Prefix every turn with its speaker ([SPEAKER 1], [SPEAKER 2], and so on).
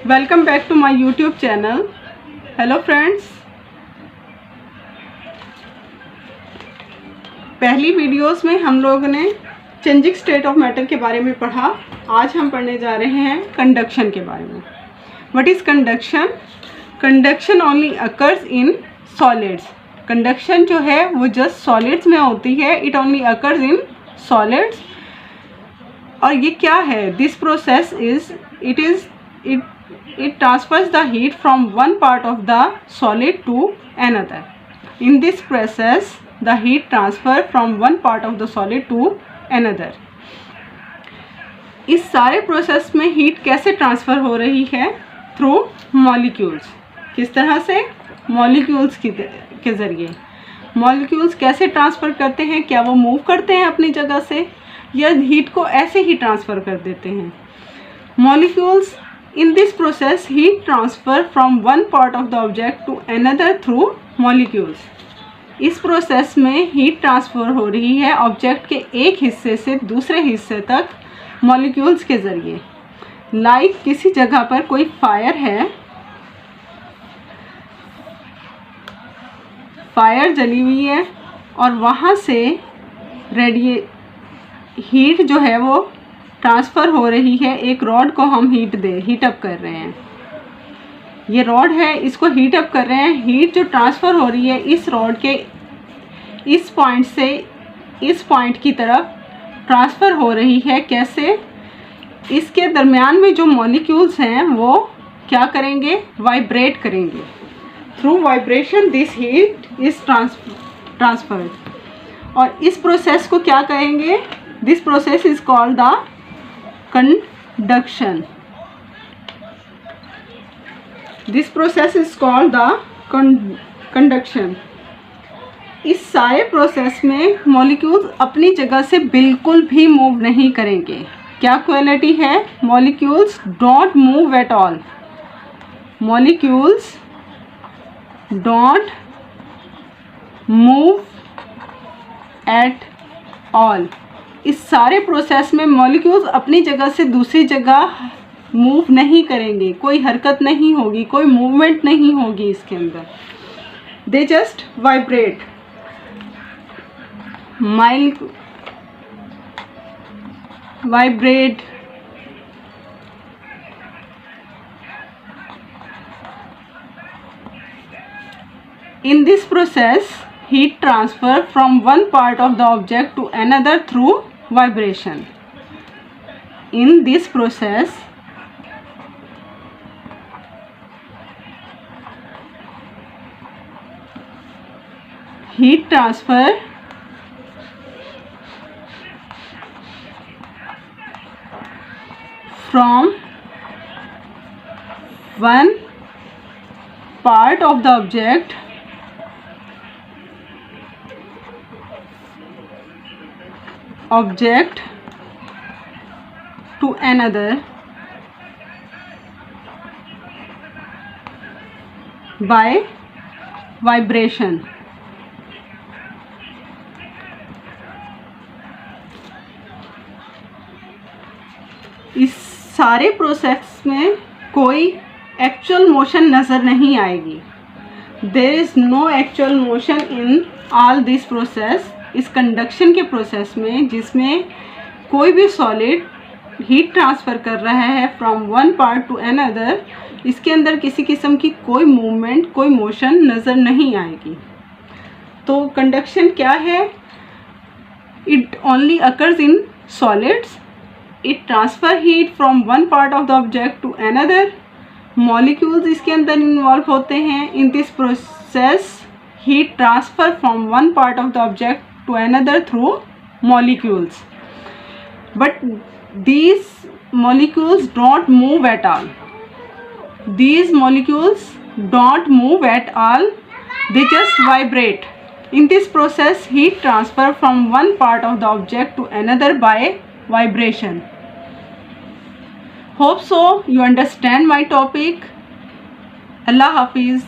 [SPEAKER 1] Welcome back to my YouTube channel. Hello friends, पहली videos में हम लोगों ने चेंजिंग स्टेट ऑफ मैटर के बारे में पढ़ा। आज हम पढ़ने जा रहे हैं कंडक्शन के बारे में। What is conduction? Conduction only occurs in solids. Conduction जो है वो जस्ट सॉलिड्स में होती है। It only occurs in solids. और ये क्या है? This process it transfers the heat from one part of the solid to another. In this process, the heat transfer from one part of the solid to another. इस सारे process में heat कैसे transfer हो रही है? Through molecules. किस तरह से? मॉलिक्यूल्स के ज़रिए। मॉलिक्यूल्स कैसे ट्रांसफ़र करते हैं? क्या वो मूव करते हैं अपनी जगह से, या हीट को ऐसे ही ट्रांसफ़र कर देते हैं? Molecules in this process heat transfer from one part of the object to another through molecules. इस प्रोसेस में हीट ट्रांसफ़र हो रही है ऑब्जेक्ट के एक हिस्से से दूसरे हिस्से तक मॉलिक्यूल्स के ज़रिए। लाइक किसी जगह पर कोई फायर है, फायर जली हुई है और वहाँ से हीट जो है वो ट्रांसफ़र हो रही है। एक रॉड को हम हीट अप कर रहे हैं। ये रॉड है, इसको हीट अप कर रहे हैं। हीट जो ट्रांसफ़र हो रही है इस रॉड के इस पॉइंट से इस पॉइंट की तरफ ट्रांसफ़र हो रही है। कैसे? इसके दरमियान में जो मॉलिक्यूल्स हैं वो क्या करेंगे? वाइब्रेट करेंगे। Through vibration this heat is transferred. और इस प्रोसेस को क्या कहेंगे? This process is called the conduction. This process is called the conduction. इस सारे प्रोसेस में मॉलिक्यूल्स अपनी जगह से बिल्कुल भी मूव नहीं करेंगे। क्या क्वालिटी है? Molecules don't move at all. Molecules don't move at all. इस सारे प्रोसेस में मॉलिक्यूल्स अपनी जगह से दूसरी जगह मूव नहीं करेंगे। कोई हरकत नहीं होगी, कोई मूवमेंट नहीं होगी इसके अंदर। They just vibrate. Vibrate in this process heat transfer from one part of the object to another through vibration. In this process heat transfer from one part of the object to another by vibration. इस सारे process में कोई actual motion नज़र नहीं आएगी। There is no actual motion in all this process. इस conduction के process में, जिसमें कोई भी सॉलिड हीट ट्रांसफ़र कर रहा है from one part two another, इसके अंदर किसी किस्म की कोई मूवमेंट, कोई मोशन नज़र नहीं आएगी। तो कंडक्शन क्या है? It only occurs in solids. It transfer heat from one part of the object to another. Molecules इसके अंदर इन्वॉल्व होते हैं। In this process heat transfer from one part of the object to another through molecules, but these molecules don't move at all. These molecules don't move at all. They just vibrate. In this process heat transfer from one part of the object to another by vibration. Hope so you understand my topic. Allah Hafiz.